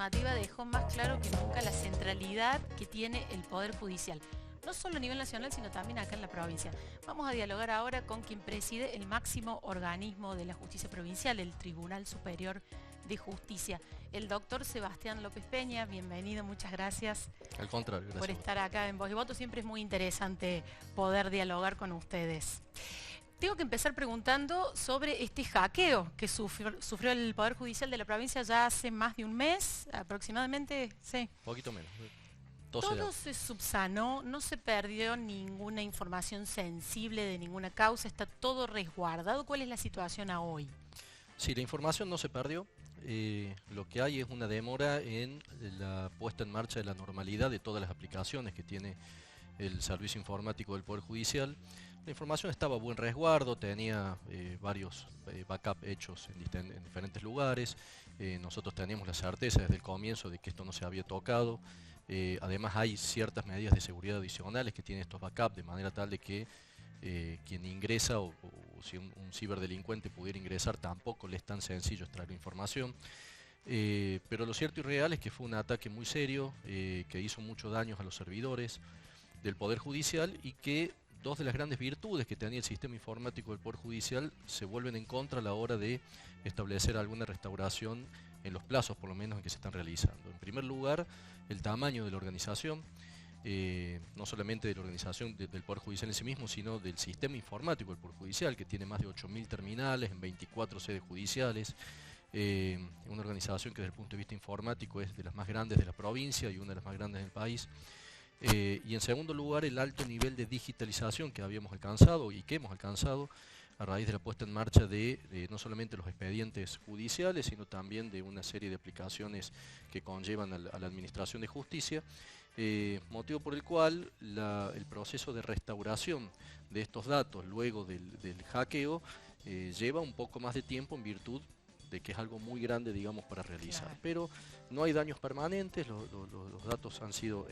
informativa dejó más claro que nunca la centralidad que tiene el Poder Judicial, no solo a nivel nacional, sino también acá en la provincia. Vamos a dialogar ahora con quien preside el máximo organismo de la justicia provincial, el Tribunal Superior de Justicia, el doctor Sebastián López Peña. Bienvenido, muchas gracias. Al contrario, gracias por estar acá en Voz y Voto. Siempre es muy interesante poder dialogar con ustedes. Tengo que empezar preguntando sobre este hackeo que sufrió el Poder Judicial de la provincia ya hace más de un mes, aproximadamente, sí. Poquito menos. Todo se subsanó, no se perdió ninguna información sensible de ninguna causa, está todo resguardado. ¿Cuál es la situación a hoy? Sí, la información no se perdió. Lo que hay es una demora en la puesta en marcha de la normalidad de todas las aplicaciones que tiene el servicio informático del Poder Judicial. La información estaba a buen resguardo, tenía varios backups hechos en diferentes lugares. Nosotros teníamos la certeza desde el comienzo de que esto no se había tocado. Además hay ciertas medidas de seguridad adicionales que tienen estos backups, de manera tal de que quien ingresa o si un ciberdelincuente pudiera ingresar, tampoco le es tan sencillo extraer la información. Pero lo cierto y real es que fue un ataque muy serio, que hizo muchos daños a los servidores del Poder Judicial y que dos de las grandes virtudes que tenía el sistema informático del Poder Judicial se vuelven en contra a la hora de establecer alguna restauración en los plazos, por lo menos, en que se están realizando. En primer lugar, el tamaño de la organización, no solamente de la organización del Poder Judicial en sí mismo, sino del sistema informático del Poder Judicial, que tiene más de 8.000 terminales en 24 sedes judiciales. Una organización que desde el punto de vista informático es de las más grandes de la provincia y una de las más grandes del país. Y en segundo lugar, el alto nivel de digitalización que habíamos alcanzado y que hemos alcanzado a raíz de la puesta en marcha de no solamente los expedientes judiciales, sino también de una serie de aplicaciones que conllevan a la administración de justicia, motivo por el cual el proceso de restauración de estos datos luego del hackeo lleva un poco más de tiempo en virtud de que es algo muy grande, digamos, para realizar. Claro. Pero no hay daños permanentes, los datos han sido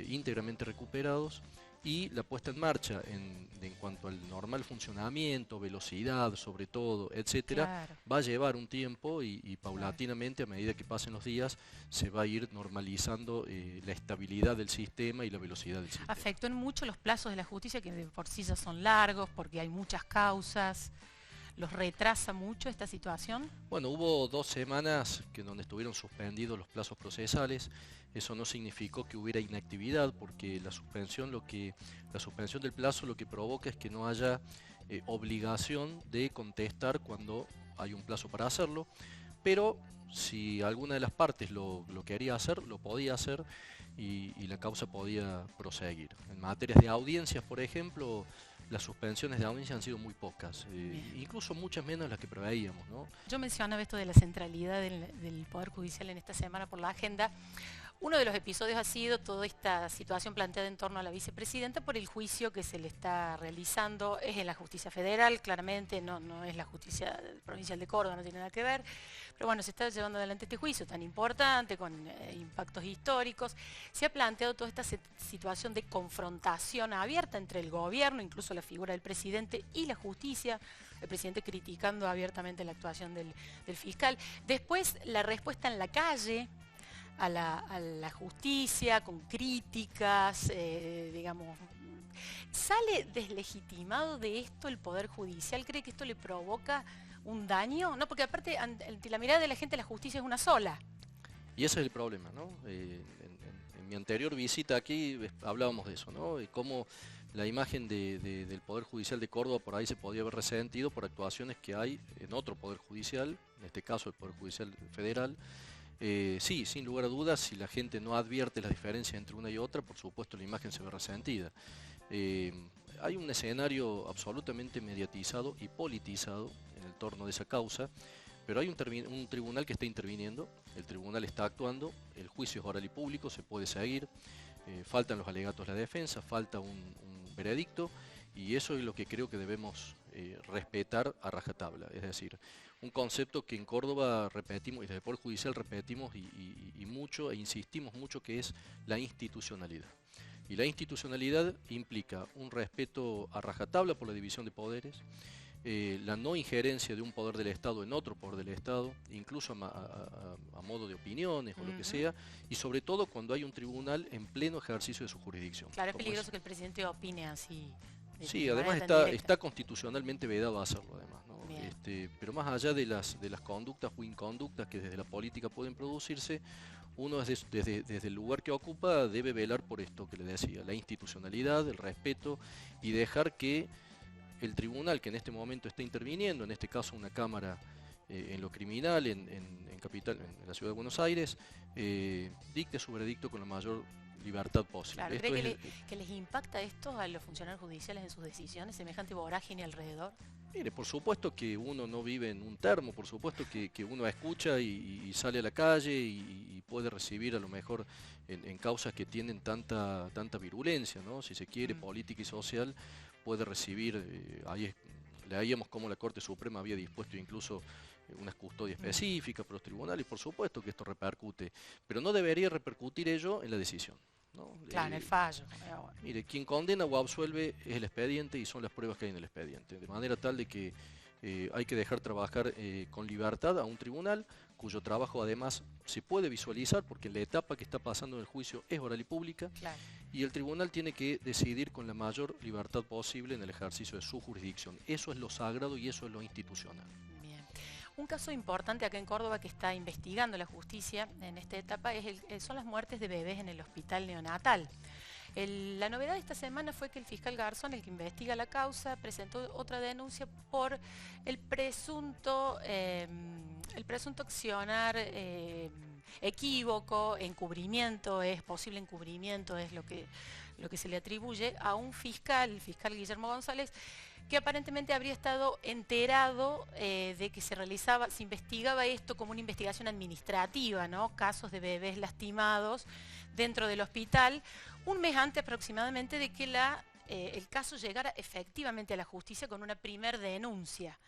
íntegramente recuperados y la puesta en marcha en cuanto al normal funcionamiento, velocidad sobre todo, etcétera, Claro. va a llevar un tiempo y paulatinamente, Claro, a medida que pasen los días, se va a ir normalizando la estabilidad del sistema y la velocidad del sistema. afectó en mucho los plazos de la justicia, que de por sí ya son largos porque hay muchas causas. ¿Los retrasa mucho esta situación? Bueno, hubo 2 semanas donde estuvieron suspendidos los plazos procesales. Eso no significó que hubiera inactividad, porque la suspensión del plazo lo que provoca es que no haya obligación de contestar cuando hay un plazo para hacerlo. Pero si alguna de las partes lo quería hacer, lo podía hacer y la causa podía proseguir. En materias de audiencias, por ejemplo, las suspensiones de audiencia han sido muy pocas, incluso muchas menos de las que preveíamos, ¿no? Yo mencionaba esto de la centralidad del Poder Judicial en esta semana por la agenda. Uno de los episodios ha sido toda esta situación planteada en torno a la vicepresidenta por el juicio que se le está realizando. Es en la justicia federal, claramente, no es la justicia provincial de Córdoba, no tiene nada que ver. Pero bueno, se está llevando adelante este juicio tan importante, con impactos históricos. Se ha planteado toda esta situación de confrontación abierta entre el gobierno, incluso la figura del presidente y la justicia. El presidente criticando abiertamente la actuación del fiscal. Después, la respuesta en la calle a la justicia, con críticas, digamos. ¿Sale deslegitimado de esto el Poder Judicial? ¿Cree que esto le provoca un daño? No, porque aparte, ante la mirada de la gente, la justicia es una sola. Y ese es el problema, ¿no? En mi anterior visita aquí hablábamos de eso, ¿no? Y cómo la imagen del Poder Judicial de Córdoba por ahí se podía haber resentido por actuaciones que hay en otro Poder Judicial, en este caso el Poder Judicial Federal. Sí, sin lugar a dudas, si la gente no advierte la diferencia entre una y otra, por supuesto la imagen se ve resentida. Hay un escenario absolutamente mediatizado y politizado en el torno de esa causa, pero hay un tribunal que está interviniendo, el tribunal está actuando, el juicio es oral y público, se puede seguir, faltan los alegatos de la defensa, falta un veredicto, y eso es lo que creo que debemos respetar a rajatabla. Es decir, un concepto que en Córdoba repetimos y desde el Poder Judicial repetimos y mucho e insistimos mucho, que es la institucionalidad. Y la institucionalidad implica un respeto a rajatabla por la división de poderes, la no injerencia de un poder del Estado en otro poder del Estado, incluso a modo de opiniones o lo que sea, y sobre todo cuando hay un tribunal en pleno ejercicio de su jurisdicción. Claro, es peligroso que el presidente opine así. Sí, además está constitucionalmente vedado a hacerlo, además, ¿no? Pero más allá de las conductas o inconductas que desde la política pueden producirse, uno desde el lugar que ocupa debe velar por esto que le decía, la institucionalidad, el respeto y dejar que el tribunal que en este momento está interviniendo, en este caso una cámara en lo criminal, en la ciudad de Buenos Aires, dicte su veredicto con la mayor libertad posible. Claro, ¿cree que les impacta esto a los funcionarios judiciales en sus decisiones, semejante vorágine alrededor? Mire, por supuesto que uno no vive en un termo, por supuesto que uno escucha y sale a la calle y puede recibir a lo mejor en causas que tienen tanta virulencia, ¿no? Si se quiere, política y social, puede recibir, leíamos cómo la Corte Suprema había dispuesto incluso unas custodias específicas para los tribunales, y por supuesto que esto repercute, pero no debería repercutir ello en la decisión, ¿no? Claro, en el fallo. Mire, quien condena o absuelve es el expediente y son las pruebas que hay en el expediente, de manera tal de que hay que dejar trabajar con libertad a un tribunal cuyo trabajo además se puede visualizar porque la etapa que está pasando en el juicio es oral y pública, claro. Y el tribunal tiene que decidir con la mayor libertad posible en el ejercicio de su jurisdicción. Eso es lo sagrado y eso es lo institucional. Bien. Un caso importante acá en Córdoba que está investigando la justicia en esta etapa son las muertes de bebés en el hospital neonatal. La novedad de esta semana fue que el fiscal Garzón, el que investiga la causa, presentó otra denuncia por el presunto accionar equívoco, encubrimiento, posible encubrimiento es lo que se le atribuye a un fiscal, el fiscal Guillermo González, que aparentemente habría estado enterado de que se investigaba esto como una investigación administrativa, ¿no? Casos de bebés lastimados dentro del hospital, un mes antes aproximadamente de que el caso llegara efectivamente a la justicia con una primer denuncia.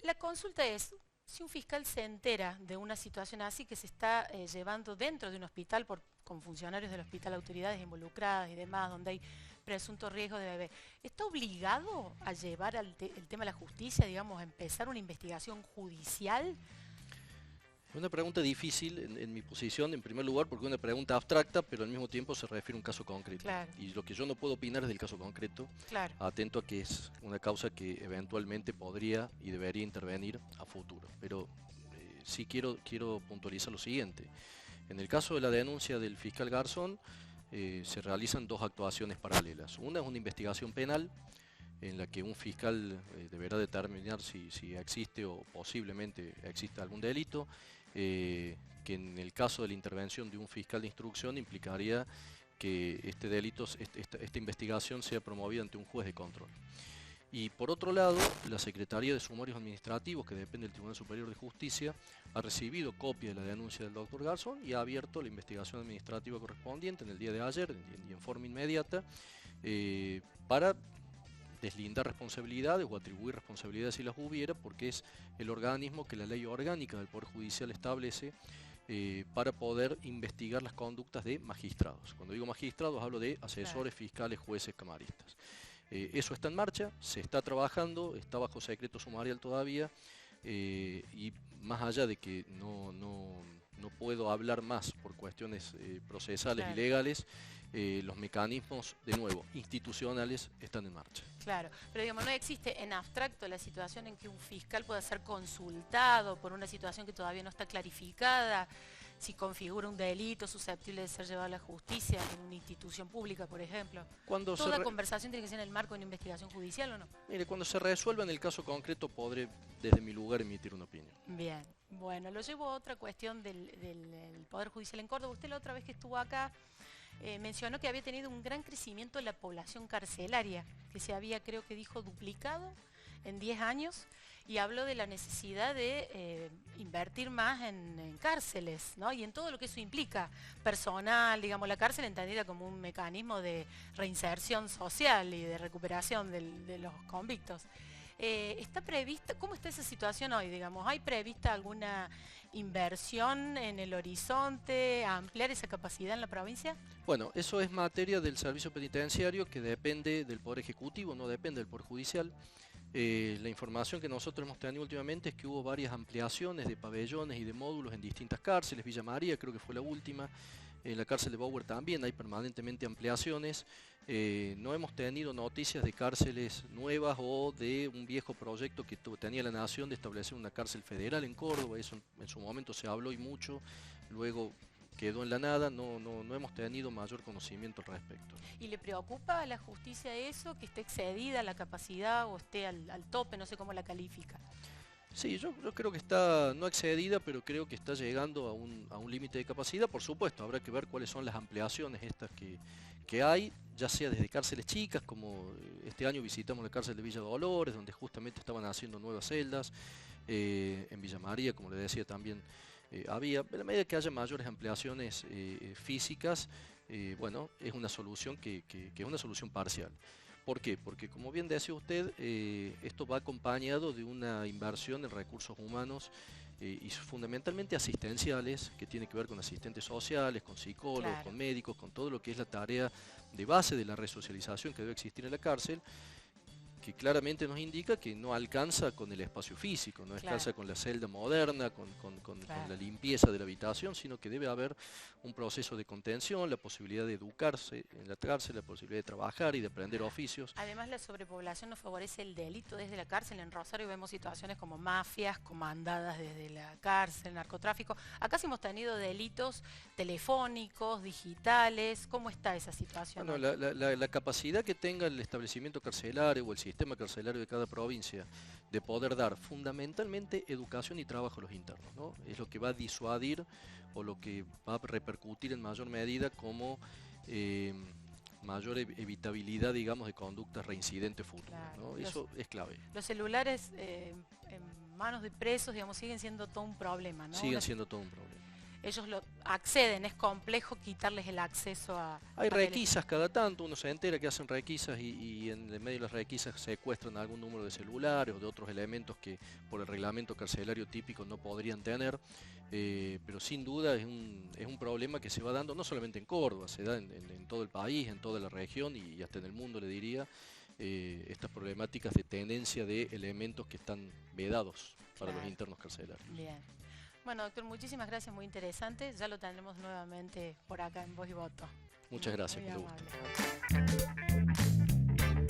La consulta es, si un fiscal se entera de una situación así que se está llevando dentro de un hospital con funcionarios del hospital, autoridades involucradas y demás, donde hay presunto riesgo de bebé, ¿está obligado a llevar el tema a la justicia, digamos, a empezar una investigación judicial? Es una pregunta difícil en mi posición, en primer lugar, porque es una pregunta abstracta, pero al mismo tiempo se refiere a un caso concreto. Claro. Y lo que yo no puedo opinar es del caso concreto, claro. Atento a que es una causa que eventualmente podría y debería intervenir a futuro. Pero sí quiero puntualizar lo siguiente. En el caso de la denuncia del fiscal Garzón, se realizan dos actuaciones paralelas. Una es una investigación penal, en la que un fiscal deberá determinar si existe o posiblemente existe algún delito, que en el caso de la intervención de un fiscal de instrucción implicaría que este delito, esta investigación sea promovida ante un juez de control. Y por otro lado, la Secretaría de Sumarios Administrativos, que depende del Tribunal Superior de Justicia, ha recibido copia de la denuncia del doctor Garzón y ha abierto la investigación administrativa correspondiente en el día de ayer y en forma inmediata para deslindar responsabilidades o atribuir responsabilidades si las hubiera, porque es el organismo que la ley orgánica del Poder Judicial establece para poder investigar las conductas de magistrados. Cuando digo magistrados hablo de asesores, fiscales, jueces, camaristas. Eso está en marcha, se está trabajando, está bajo secreto sumarial todavía, y más allá de que no puedo hablar más por cuestiones procesales y legales, los mecanismos, de nuevo, institucionales están en marcha. Claro, pero digamos, no existe en abstracto la situación en que un fiscal pueda ser consultado por una situación que todavía no está clarificada, si configura un delito susceptible de ser llevado a la justicia en una institución pública, por ejemplo. ¿Toda conversación tiene que ser en el marco de una investigación judicial o no? Mire, cuando se resuelva en el caso concreto podré, desde mi lugar, emitir una opinión. Bien, bueno, lo llevo a otra cuestión del Poder Judicial en Córdoba. Usted la otra vez que estuvo acá mencionó que había tenido un gran crecimiento en la población carcelaria, que se había, creo que dijo, duplicado en 10 años, y habló de la necesidad de invertir más en cárceles, ¿no? Y en todo lo que eso implica, personal, digamos, la cárcel entendida como un mecanismo de reinserción social y de recuperación de los convictos. ¿Está prevista, cómo está esa situación hoy, digamos? ¿Hay prevista alguna inversión en el horizonte, a ampliar esa capacidad en la provincia? Bueno, eso es materia del servicio penitenciario que depende del Poder Ejecutivo, no depende del Poder Judicial. La información que nosotros hemos tenido últimamente es que hubo varias ampliaciones de pabellones y de módulos en distintas cárceles. Villa María creo que fue la última. En la cárcel de Bower también hay permanentemente ampliaciones. No hemos tenido noticias de cárceles nuevas o de un viejo proyecto que tenía la Nación de establecer una cárcel federal en Córdoba. Eso en su momento se habló y mucho, luego quedó en la nada. No hemos tenido mayor conocimiento al respecto. ¿Y le preocupa a la justicia eso, que esté excedida la capacidad o esté al tope, no sé cómo la califica? Sí, yo creo que está no excedida, pero creo que está llegando a un límite de capacidad. Por supuesto, habrá que ver cuáles son las ampliaciones estas que hay, ya sea desde cárceles chicas, como este año visitamos la cárcel de Villa Dolores, donde justamente estaban haciendo nuevas celdas, en Villa María, como le decía también, había. En la medida que haya mayores ampliaciones físicas, bueno, es una solución que es una solución parcial. ¿Por qué? Porque como bien decía usted, esto va acompañado de una inversión en recursos humanos y fundamentalmente asistenciales, que tiene que ver con asistentes sociales, con psicólogos, Claro. con médicos, con todo lo que es la tarea de base de la resocialización que debe existir en la cárcel, que claramente nos indica que no alcanza con el espacio físico, no alcanza Claro. con la celda moderna, con Claro. la limpieza de la habitación, sino que debe haber un proceso de contención, la posibilidad de educarse en la cárcel, la posibilidad de trabajar y de aprender oficios. Además, la sobrepoblación no favorece el delito desde la cárcel. En Rosario vemos situaciones como mafias comandadas desde la cárcel, narcotráfico. Acá sí hemos tenido delitos telefónicos, digitales. ¿Cómo está esa situación Bueno, hoy? la capacidad que tenga el establecimiento carcelario o el sistema carcelario de cada provincia de poder dar fundamentalmente educación y trabajo a los internos, ¿no? Es lo que va a disuadir o lo que va a repercutir en mayor medida como eh, mayor evitabilidad, digamos, de conductas reincidentes futuras, Claro. ¿no? Eso es clave. Los celulares en manos de presos, digamos, siguen siendo todo un problema, ¿no? Siguen siendo todo un problema. Ellos acceden, es complejo quitarles el acceso a... Hay requisas cada tanto, uno se entera que hacen requisas y en el medio de las requisas secuestran algún número de celulares o de otros elementos que por el reglamento carcelario típico no podrían tener, pero sin duda es un problema que se va dando no solamente en Córdoba, se da en todo el país, en toda la región y hasta en el mundo, le diría, estas problemáticas de tenencia de elementos que están vedados para los internos carcelarios. Bien. Bueno, doctor, muchísimas gracias, muy interesante. Ya lo tendremos nuevamente por acá en Voz y Voto. Muchas gracias, Muy mucho gusto. amable.